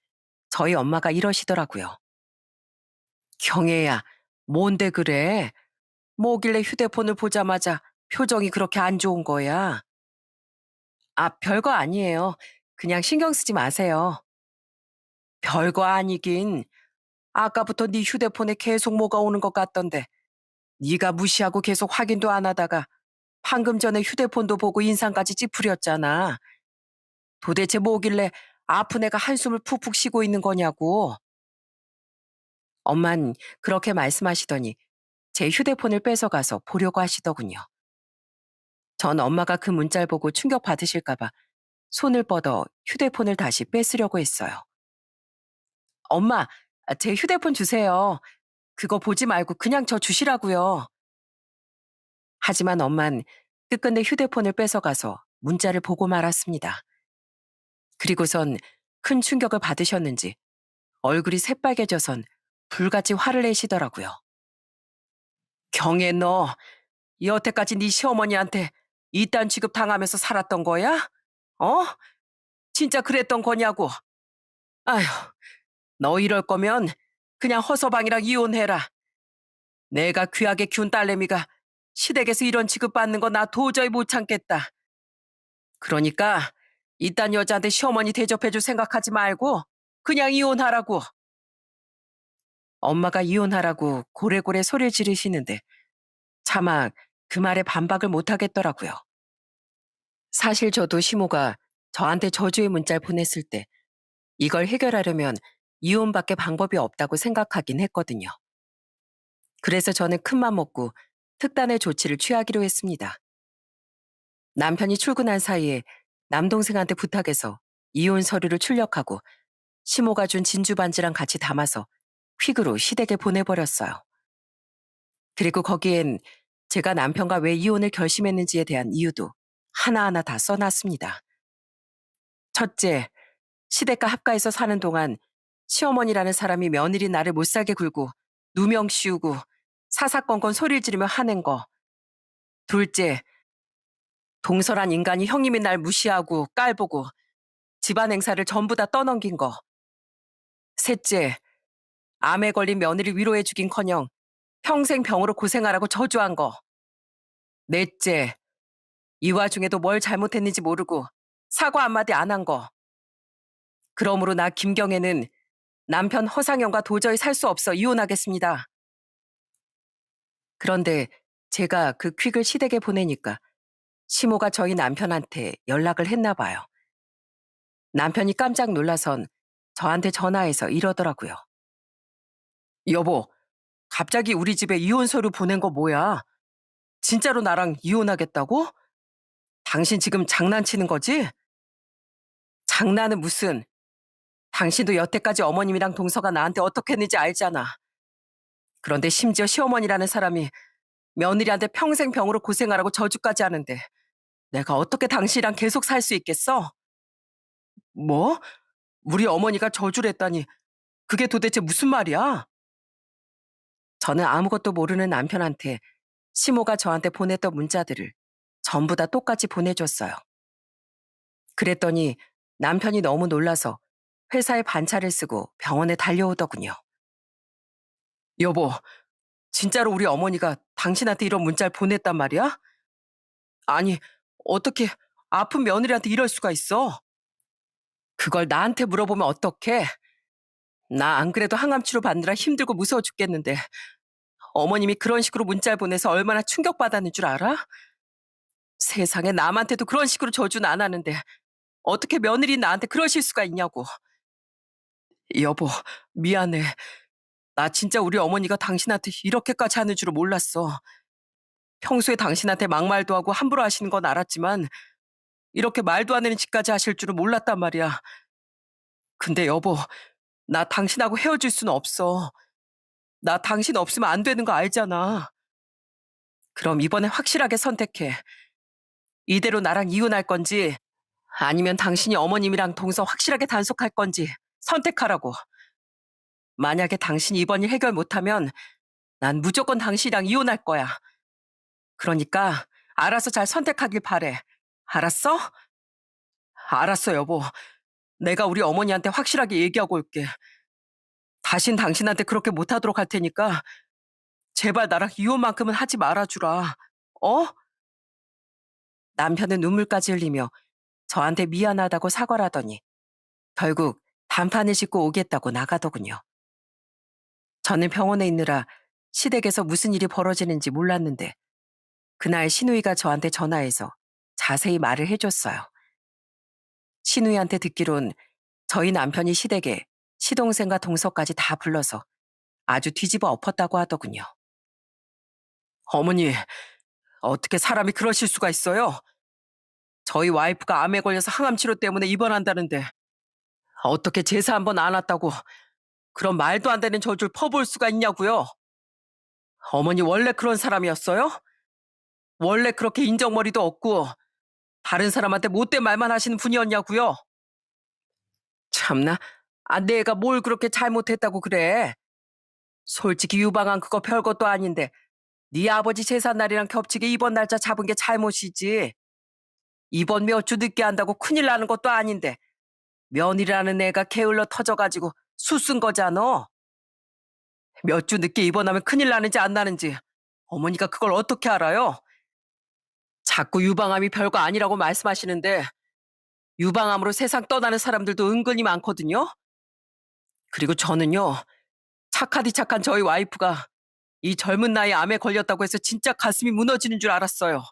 저희 엄마가 이러시더라고요. 경애야, 뭔데 그래? 뭐길래 휴대폰을 보자마자 표정이 그렇게 안 좋은 거야? 아, 별거 아니에요. 그냥 신경 쓰지 마세요. 별거 아니긴. 아까부터 네 휴대폰에 계속 뭐가 오는 것 같던데. 네가 무시하고 계속 확인도 안 하다가 방금 전에 휴대폰도 보고 인상까지 찌푸렸잖아. 도대체 뭐길래 아픈 애가 한숨을 푹푹 쉬고 있는 거냐고. 엄만 그렇게 말씀하시더니 제 휴대폰을 뺏어가서 보려고 하시더군요. 전 엄마가 그 문자를 보고 충격받으실까봐 손을 뻗어 휴대폰을 다시 뺏으려고 했어요. 엄마, 제 휴대폰 주세요. 그거 보지 말고 그냥 저 주시라고요. 하지만 엄만 끝끝내 휴대폰을 뺏어가서 문자를 보고 말았습니다. 그리고선 큰 충격을 받으셨는지 얼굴이 새빨개져선 불같이 화를 내시더라고요. 경혜 너 여태까지 네 시어머니한테 이딴 취급 당하면서 살았던 거야? 어? 진짜 그랬던 거냐고. 아휴, 너 이럴 거면 그냥 허서방이랑 이혼해라. 내가 귀하게 키운 딸내미가 시댁에서 이런 취급받는 거 나 도저히 못 참겠다. 그러니까 이딴 여자한테 시어머니 대접해줄 생각하지 말고 그냥 이혼하라고. 엄마가 이혼하라고 고래고래 소리를 지르시는데 차마 그 말에 반박을 못 하겠더라고요. 사실 저도 시모가 저한테 저주의 문자를 보냈을 때 이걸 해결하려면 이혼밖에 방법이 없다고 생각하긴 했거든요. 그래서 저는 큰맘 먹고 특단의 조치를 취하기로 했습니다. 남편이 출근한 사이에 남동생한테 부탁해서 이혼 서류를 출력하고 시모가 준 진주 반지랑 같이 담아서 퀵으로 시댁에 보내버렸어요. 그리고 거기엔 제가 남편과 왜 이혼을 결심했는지에 대한 이유도 하나하나 다 써놨습니다. 첫째, 시댁과 합가해서 사는 동안 시어머니라는 사람이 며느리 나를 못 살게 굴고 누명 씌우고 사사건건 소리를 지르며 화낸 거. 둘째, 동설한 인간이 형님이 날 무시하고 깔보고 집안 행사를 전부 다 떠넘긴 거. 셋째, 암에 걸린 며느리 위로해주긴커녕 평생 병으로 고생하라고 저주한 거. 넷째, 이 와중에도 뭘 잘못했는지 모르고 사과 한마디 안 한 거. 그러므로 나 김경애는 남편 허상영과 도저히 살 수 없어 이혼하겠습니다. 그런데 제가 그 퀵을 시댁에 보내니까 시모가 저희 남편한테 연락을 했나 봐요. 남편이 깜짝 놀라선 저한테 전화해서 이러더라고요. 여보, 갑자기 우리 집에 이혼 서류 보낸 거 뭐야? 진짜로 나랑 이혼하겠다고? 당신 지금 장난치는 거지? 장난은 무슨. 당신도 여태까지 어머님이랑 동서가 나한테 어떻게 했는지 알잖아. 그런데 심지어 시어머니라는 사람이 며느리한테 평생 병으로 고생하라고 저주까지 하는데 내가 어떻게 당신이랑 계속 살 수 있겠어? 뭐? 우리 어머니가 저주를 했다니 그게 도대체 무슨 말이야? 저는 아무것도 모르는 남편한테 시모가 저한테 보냈던 문자들을 전부 다 똑같이 보내줬어요. 그랬더니 남편이 너무 놀라서 회사에 반차를 쓰고 병원에 달려오더군요. 여보, 진짜로 우리 어머니가 당신한테 이런 문자를 보냈단 말이야? 아니, 어떻게 아픈 며느리한테 이럴 수가 있어? 그걸 나한테 물어보면 어떡해? 나 안 그래도 항암 치료 받느라 힘들고 무서워 죽겠는데 어머님이 그런 식으로 문자를 보내서 얼마나 충격받았는 줄 알아? 세상에 남한테도 그런 식으로 저주는 안 하는데 어떻게 며느리 나한테 그러실 수가 있냐고. 여보, 미안해. 나 진짜 우리 어머니가 당신한테 이렇게까지 하는 줄은 몰랐어. 평소에 당신한테 막말도 하고 함부로 하시는 건 알았지만 이렇게 말도 안 되는 짓까지 하실 줄은 몰랐단 말이야. 근데 여보, 나 당신하고 헤어질 수는 없어. 나 당신 없으면 안 되는 거 알잖아. 그럼 이번에 확실하게 선택해. 이대로 나랑 이혼할 건지 아니면 당신이 어머님이랑 동서 확실하게 단속할 건지 선택하라고. 만약에 당신이 이번 일 해결 못하면 난 무조건 당신이랑 이혼할 거야. 그러니까 알아서 잘 선택하길 바래. 알았어? 알았어, 여보. 내가 우리 어머니한테 확실하게 얘기하고 올게. 다신 당신한테 그렇게 못하도록 할 테니까 제발 나랑 이혼만큼은 하지 말아주라. 어? 남편은 눈물까지 흘리며 저한테 미안하다고 사과를 하더니 결국 단판을 짓고 오겠다고 나가더군요. 저는 병원에 있느라 시댁에서 무슨 일이 벌어지는지 몰랐는데 그날 신우이가 저한테 전화해서 자세히 말을 해줬어요. 신우이한테 듣기론 저희 남편이 시댁에 시동생과 동서까지 다 불러서 아주 뒤집어 엎었다고 하더군요. 어머니, 어떻게 사람이 그러실 수가 있어요? 저희 와이프가 암에 걸려서 항암 치료 때문에 입원한다는데 어떻게 제사 한 번 안 왔다고 그런 말도 안 되는 저주를 퍼부을 수가 있냐고요? 어머니 원래 그런 사람이었어요? 원래 그렇게 인정머리도 없고 다른 사람한테 못된 말만 하시는 분이었냐고요? 참나, 내가 뭘 그렇게 잘못했다고 그래? 솔직히 유방암 그거 별것도 아닌데 네 아버지 제삿날이랑 겹치게 입원 날짜 잡은 게 잘못이지. 입원 몇 주 늦게 한다고 큰일 나는 것도 아닌데 며느리라는 애가 게을러 터져가지고 수쓴 거잖아. 몇 주 늦게 입원하면 큰일 나는지 안 나는지 어머니가 그걸 어떻게 알아요? 자꾸 유방암이 별거 아니라고 말씀하시는데 유방암으로 세상 떠나는 사람들도 은근히 많거든요. 그리고 저는요, 착하디 착한 저희 와이프가 이 젊은 나이에 암에 걸렸다고 해서 진짜 가슴이 무너지는 줄 알았어요.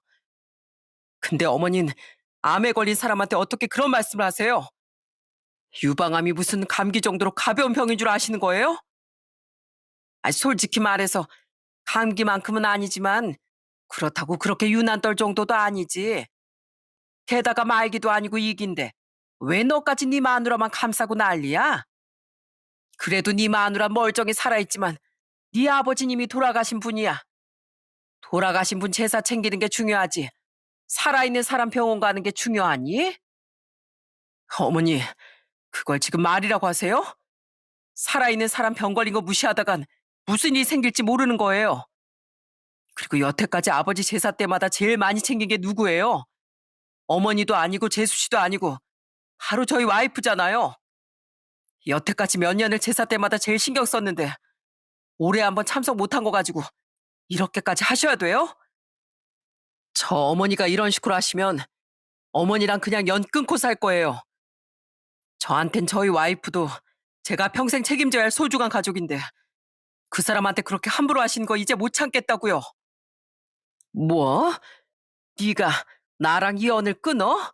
근데 어머닌 암에 걸린 사람한테 어떻게 그런 말씀을 하세요? 유방암이 무슨 감기 정도로 가벼운 병인 줄 아시는 거예요? 솔직히 말해서 감기만큼은 아니지만 그렇다고 그렇게 유난 떨 정도도 아니지. 게다가 말기도 아니고 이긴데 왜 너까지 네 마누라만 감싸고 난리야? 그래도 네 마누라 멀쩡히 살아있지만 네 아버지님이 돌아가신 분이야. 돌아가신 분 제사 챙기는 게 중요하지. 살아있는 사람 병원 가는 게 중요하니? 어머니, 그걸 지금 말이라고 하세요? 살아있는 사람 병 걸린 거 무시하다간 무슨 일이 생길지 모르는 거예요. 그리고 여태까지 아버지 제사 때마다 제일 많이 챙긴 게 누구예요? 어머니도 아니고 재수 씨도 아니고 바로 저희 와이프잖아요. 여태까지 몇 년을 제사 때마다 제일 신경 썼는데 올해 한번 참석 못한 거 가지고 이렇게까지 하셔야 돼요? 저 어머니가 이런 식으로 하시면 어머니랑 그냥 연 끊고 살 거예요. 저한텐 저희 와이프도 제가 평생 책임져야 할 소중한 가족인데 그 사람한테 그렇게 함부로 하시는 거 이제 못 참겠다고요. 뭐? 네가 나랑 이 연을 끊어?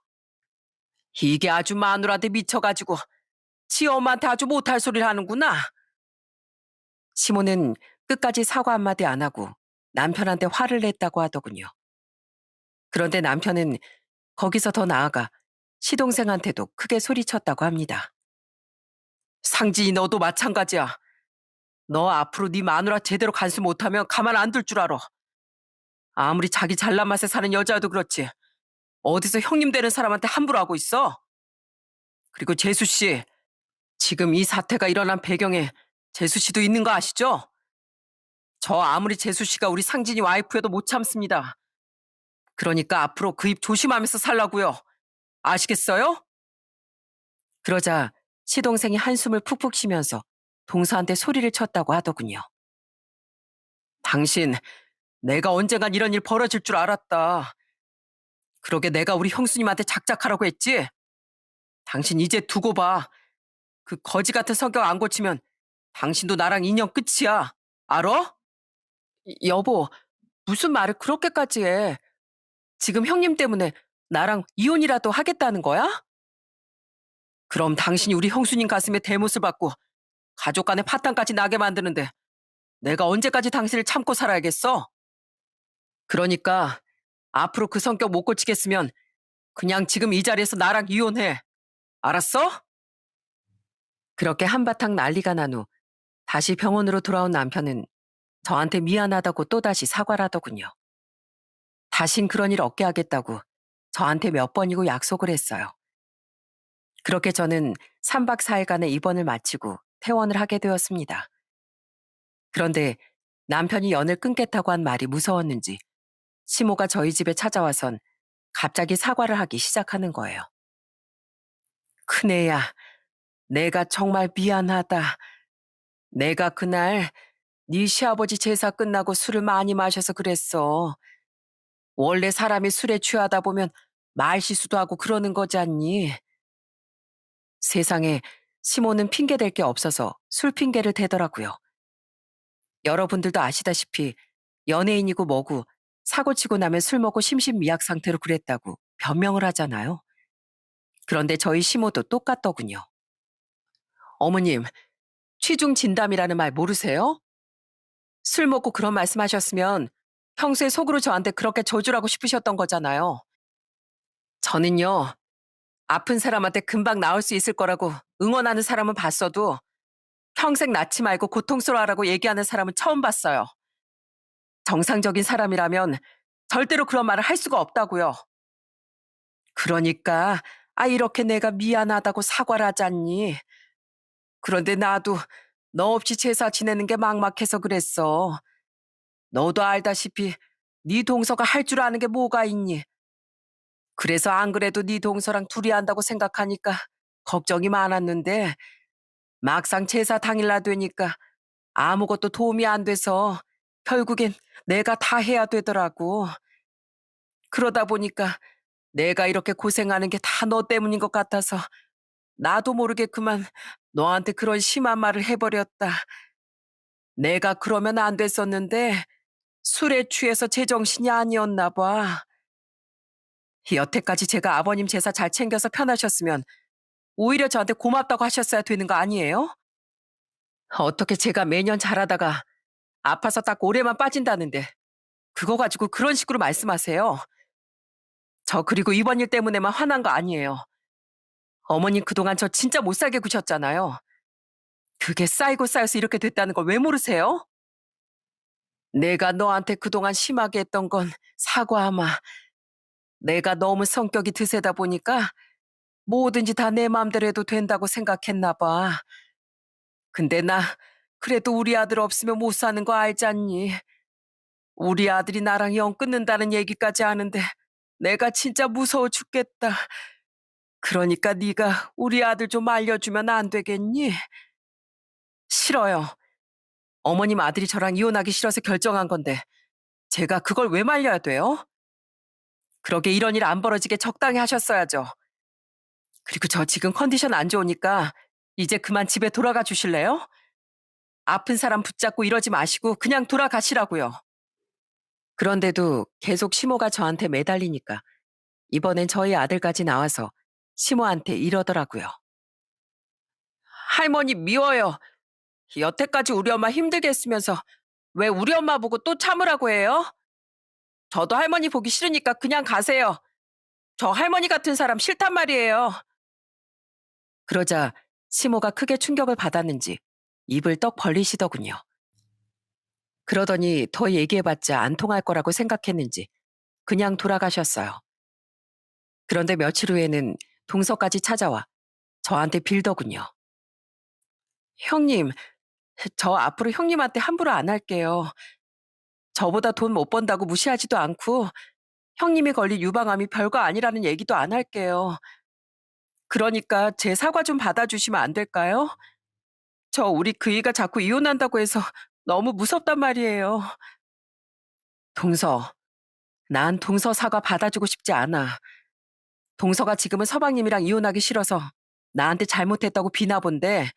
이게 아주 마누라한테 미쳐가지고 지 엄마한테 아주 못할 소리를 하는구나. 시모는 끝까지 사과 한마디 안 하고 남편한테 화를 냈다고 하더군요. 그런데 남편은 거기서 더 나아가 시동생한테도 크게 소리쳤다고 합니다. 상진이 너도 마찬가지야. 너 앞으로 네 마누라 제대로 간수 못하면 가만 안 둘 줄 알아. 아무리 자기 잘난 맛에 사는 여자여도 그렇지. 어디서 형님 되는 사람한테 함부로 하고 있어? 그리고 재수 씨, 지금 이 사태가 일어난 배경에 재수 씨도 있는 거 아시죠? 저 아무리 재수 씨가 우리 상진이 와이프여도 못 참습니다. 그러니까 앞으로 그 입 조심하면서 살라고요. 아시겠어요? 그러자 시동생이 한숨을 푹푹 쉬면서 동서한테 소리를 쳤다고 하더군요. 당신, 내가 언젠간 이런 일 벌어질 줄 알았다. 그러게 내가 우리 형수님한테 작작하라고 했지? 당신 이제 두고 봐. 그 거지 같은 성격 안 고치면 당신도 나랑 인연 끝이야. 알어? 여보, 무슨 말을 그렇게까지 해. 지금 형님 때문에 나랑 이혼이라도 하겠다는 거야? 그럼 당신이 우리 형수님 가슴에 대못을 받고 가족 간의 파탄까지 나게 만드는데 내가 언제까지 당신을 참고 살아야겠어? 그러니까 앞으로 그 성격 못 고치겠으면 그냥 지금 이 자리에서 나랑 이혼해. 알았어? 그렇게 한바탕 난리가 난 후 다시 병원으로 돌아온 남편은 저한테 미안하다고 또다시 사과를 하더군요. 다신 그런 일 없게 하겠다고 저한테 몇 번이고 약속을 했어요. 그렇게 저는 3박 4일간의 입원을 마치고 퇴원을 하게 되었습니다. 그런데 남편이 연을 끊겠다고 한 말이 무서웠는지 시모가 저희 집에 찾아와선 갑자기 사과를 하기 시작하는 거예요. 큰애야, 내가 정말 미안하다. 내가 그날 네 시아버지 제사 끝나고 술을 많이 마셔서 그랬어. 원래 사람이 술에 취하다 보면 말실수도 하고 그러는 거잖니. 세상에 시모는 핑계댈 게 없어서 술 핑계를 대더라고요. 여러분들도 아시다시피 연예인이고 뭐고 사고치고 나면 술 먹고 심신미약 상태로 그랬다고 변명을 하잖아요. 그런데 저희 시모도 똑같더군요. 어머님, 취중 진담이라는 말 모르세요? 술 먹고 그런 말씀하셨으면 평소에 속으로 저한테 그렇게 저주라고 싶으셨던 거잖아요. 저는요, 아픈 사람한테 금방 나을 수 있을 거라고 응원하는 사람은 봤어도 평생 낫지 말고 고통스러워하라고 얘기하는 사람은 처음 봤어요. 정상적인 사람이라면 절대로 그런 말을 할 수가 없다고요. 그러니까 이렇게 내가 미안하다고 사과를 하잖니. 그런데 나도 너 없이 제사 지내는 게 막막해서 그랬어. 너도 알다시피 네 동서가 할 줄 아는 게 뭐가 있니? 그래서 안 그래도 네 동서랑 둘이 한다고 생각하니까 걱정이 많았는데 막상 제사 당일날 되니까 아무것도 도움이 안 돼서 결국엔 내가 다 해야 되더라고. 그러다 보니까 내가 이렇게 고생하는 게 다 너 때문인 것 같아서 나도 모르게 그만 너한테 그런 심한 말을 해버렸다. 내가 그러면 안 됐었는데 술에 취해서 제정신이 아니었나 봐. 여태까지 제가 아버님 제사 잘 챙겨서 편하셨으면 오히려 저한테 고맙다고 하셨어야 되는 거 아니에요? 어떻게 제가 매년 잘하다가 아파서 딱 올해만 빠진다는데 그거 가지고 그런 식으로 말씀하세요. 저 그리고 이번 일 때문에만 화난 거 아니에요. 어머님 그동안 저 진짜 못 살게 구셨잖아요. 그게 쌓이고 쌓여서 이렇게 됐다는 걸 왜 모르세요? 내가 너한테 그동안 심하게 했던 건 사과하마. 내가 너무 성격이 드세다 보니까 뭐든지 다 내 마음대로 해도 된다고 생각했나 봐. 근데 나 그래도 우리 아들 없으면 못 사는 거 알잖니. 우리 아들이 나랑 영 끊는다는 얘기까지 하는데 내가 진짜 무서워 죽겠다. 그러니까 네가 우리 아들 좀 알려주면 안 되겠니? 싫어요. 어머님 아들이 저랑 이혼하기 싫어서 결정한 건데 제가 그걸 왜 말려야 돼요? 그러게 이런 일 안 벌어지게 적당히 하셨어야죠. 그리고 저 지금 컨디션 안 좋으니까 이제 그만 집에 돌아가 주실래요? 아픈 사람 붙잡고 이러지 마시고 그냥 돌아가시라고요. 그런데도 계속 시모가 저한테 매달리니까 이번엔 저희 아들까지 나와서 시모한테 이러더라고요. 할머니 미워요. 여태까지 우리 엄마 힘들게 했으면서 왜 우리 엄마 보고 또 참으라고 해요? 저도 할머니 보기 싫으니까 그냥 가세요. 저 할머니 같은 사람 싫단 말이에요. 그러자 시모가 크게 충격을 받았는지 입을 떡 벌리시더군요. 그러더니 더 얘기해봤자 안 통할 거라고 생각했는지 그냥 돌아가셨어요. 그런데 며칠 후에는 동서까지 찾아와 저한테 빌더군요. 형님, 저 앞으로 형님한테 함부로 안 할게요. 저보다 돈 못 번다고 무시하지도 않고 형님이 걸린 유방암이 별거 아니라는 얘기도 안 할게요. 그러니까 제 사과 좀 받아주시면 안 될까요? 저 우리 그이가 자꾸 이혼한다고 해서 너무 무섭단 말이에요. 동서, 난 동서 사과 받아주고 싶지 않아. 동서가 지금은 서방님이랑 이혼하기 싫어서 나한테 잘못했다고 비나 본데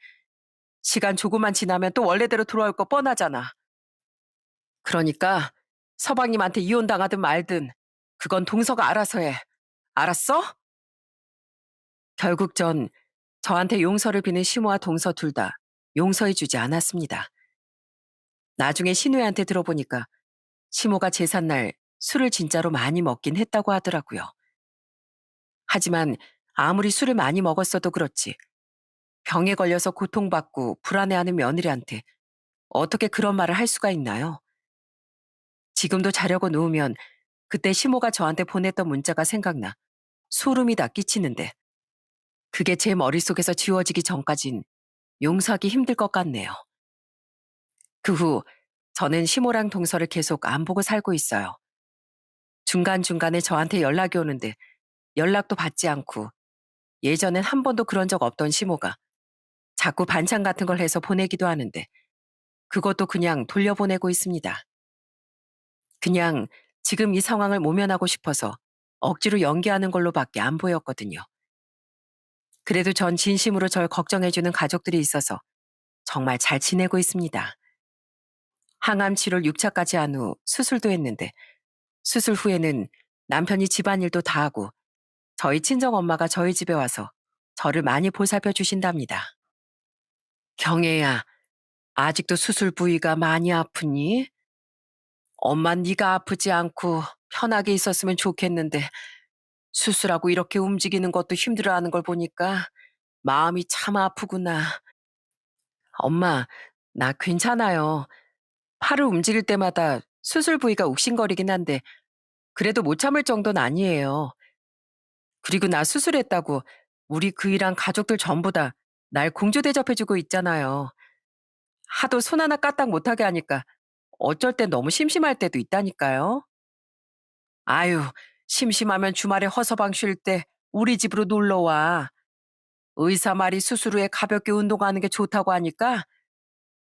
시간 조금만 지나면 또 원래대로 돌아올 거 뻔하잖아. 그러니까 서방님한테 이혼당하든 말든 그건 동서가 알아서 해. 알았어? 결국 전 저한테 용서를 비는 시모와 동서 둘 다 용서해주지 않았습니다. 나중에 신우이한테 들어보니까 시모가 제삿날 술을 진짜로 많이 먹긴 했다고 하더라고요. 하지만 아무리 술을 많이 먹었어도 그렇지 병에 걸려서 고통받고 불안해하는 며느리한테 어떻게 그런 말을 할 수가 있나요? 지금도 자려고 누우면 그때 시모가 저한테 보냈던 문자가 생각나 소름이 다 끼치는데 그게 제 머릿속에서 지워지기 전까진 용서하기 힘들 것 같네요. 그 후 저는 시모랑 동서를 계속 안 보고 살고 있어요. 중간중간에 저한테 연락이 오는데 연락도 받지 않고 예전엔 한 번도 그런 적 없던 시모가 자꾸 반찬 같은 걸 해서 보내기도 하는데 그것도 그냥 돌려보내고 있습니다. 그냥 지금 이 상황을 모면하고 싶어서 억지로 연기하는 걸로밖에 안 보였거든요. 그래도 전 진심으로 절 걱정해주는 가족들이 있어서 정말 잘 지내고 있습니다. 항암 치료를 6차까지 한 후 수술도 했는데 수술 후에는 남편이 집안일도 다 하고 저희 친정엄마가 저희 집에 와서 저를 많이 보살펴 주신답니다. 경애야, 아직도 수술 부위가 많이 아프니? 엄만 네가 아프지 않고 편하게 있었으면 좋겠는데 수술하고 이렇게 움직이는 것도 힘들어하는 걸 보니까 마음이 참 아프구나. 엄마, 나 괜찮아요. 팔을 움직일 때마다 수술 부위가 욱신거리긴 한데 그래도 못 참을 정도는 아니에요. 그리고 나 수술했다고 우리 그이랑 가족들 전부 다 날 공주 대접해주고 있잖아요. 하도 손 하나 까딱 못하게 하니까 어쩔 땐 너무 심심할 때도 있다니까요. 아유, 심심하면 주말에 허서방 쉴 때 우리 집으로 놀러 와. 의사 말이 수술 후에 가볍게 운동하는 게 좋다고 하니까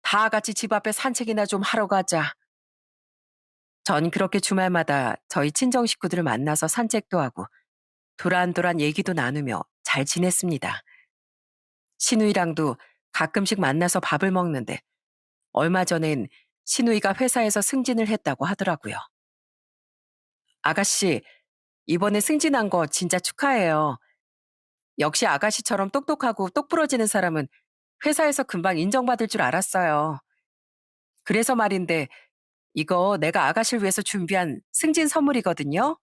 다 같이 집 앞에 산책이나 좀 하러 가자. 전 그렇게 주말마다 저희 친정 식구들을 만나서 산책도 하고 도란도란 얘기도 나누며 잘 지냈습니다. 신우이랑도 가끔씩 만나서 밥을 먹는데 얼마 전엔 신우이가 회사에서 승진을 했다고 하더라고요. 아가씨, 이번에 승진한 거 진짜 축하해요. 역시 아가씨처럼 똑똑하고 똑부러지는 사람은 회사에서 금방 인정받을 줄 알았어요. 그래서 말인데 이거 내가 아가씨를 위해서 준비한 승진 선물이거든요.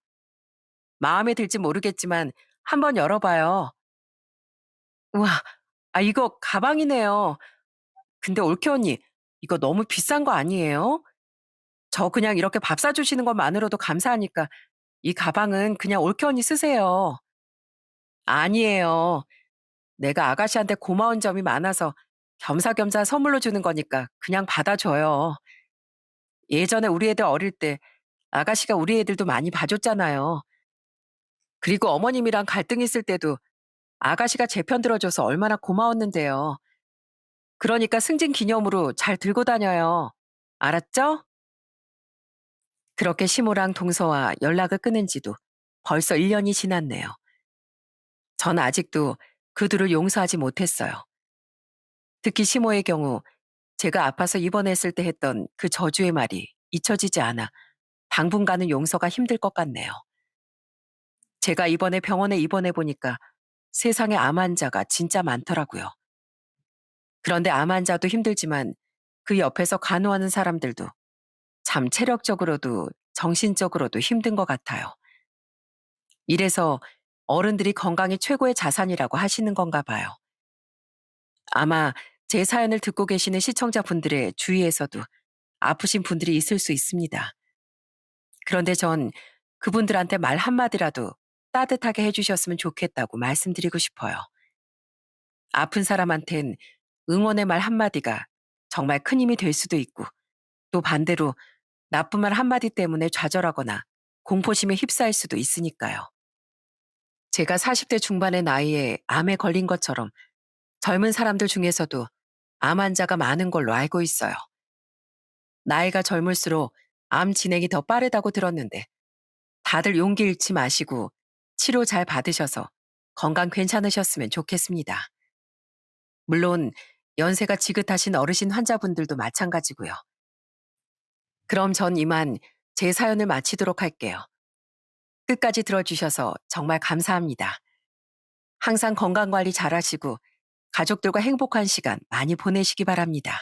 마음에 들지 모르겠지만 한번 열어봐요. 우와, 이거 가방이네요. 근데 올케 언니, 이거 너무 비싼 거 아니에요? 저 그냥 이렇게 밥 사주시는 것만으로도 감사하니까 이 가방은 그냥 올케 언니 쓰세요. 아니에요. 내가 아가씨한테 고마운 점이 많아서 겸사겸사 선물로 주는 거니까 그냥 받아줘요. 예전에 우리 애들 어릴 때 아가씨가 우리 애들도 많이 봐줬잖아요. 그리고 어머님이랑 갈등 있을 때도 아가씨가 제 편 들어줘서 얼마나 고마웠는데요. 그러니까 승진 기념으로 잘 들고 다녀요. 알았죠? 그렇게 시모랑 동서와 연락을 끊은 지도 벌써 1년이 지났네요. 전 아직도 그들을 용서하지 못했어요. 특히 시모의 경우 제가 아파서 입원했을 때 했던 그 저주의 말이 잊혀지지 않아 당분간은 용서가 힘들 것 같네요. 제가 이번에 병원에 입원해 보니까 세상에 암 환자가 진짜 많더라고요. 그런데 암 환자도 힘들지만 그 옆에서 간호하는 사람들도 참 체력적으로도 정신적으로도 힘든 것 같아요. 이래서 어른들이 건강이 최고의 자산이라고 하시는 건가 봐요. 아마 제 사연을 듣고 계시는 시청자분들의 주위에서도 아프신 분들이 있을 수 있습니다. 그런데 전 그분들한테 말 한마디라도 따뜻하게 해주셨으면 좋겠다고 말씀드리고 싶어요. 아픈 사람한텐 응원의 말 한마디가 정말 큰 힘이 될 수도 있고 또 반대로 나쁜 말 한마디 때문에 좌절하거나 공포심에 휩싸일 수도 있으니까요. 제가 40대 중반의 나이에 암에 걸린 것처럼 젊은 사람들 중에서도 암 환자가 많은 걸로 알고 있어요. 나이가 젊을수록 암 진행이 더 빠르다고 들었는데 다들 용기 잃지 마시고 치료 잘 받으셔서 건강 괜찮으셨으면 좋겠습니다. 물론 연세가 지긋하신 어르신 환자분들도 마찬가지고요. 그럼 전 이만 제 사연을 마치도록 할게요. 끝까지 들어주셔서 정말 감사합니다. 항상 건강 관리 잘하시고 가족들과 행복한 시간 많이 보내시기 바랍니다.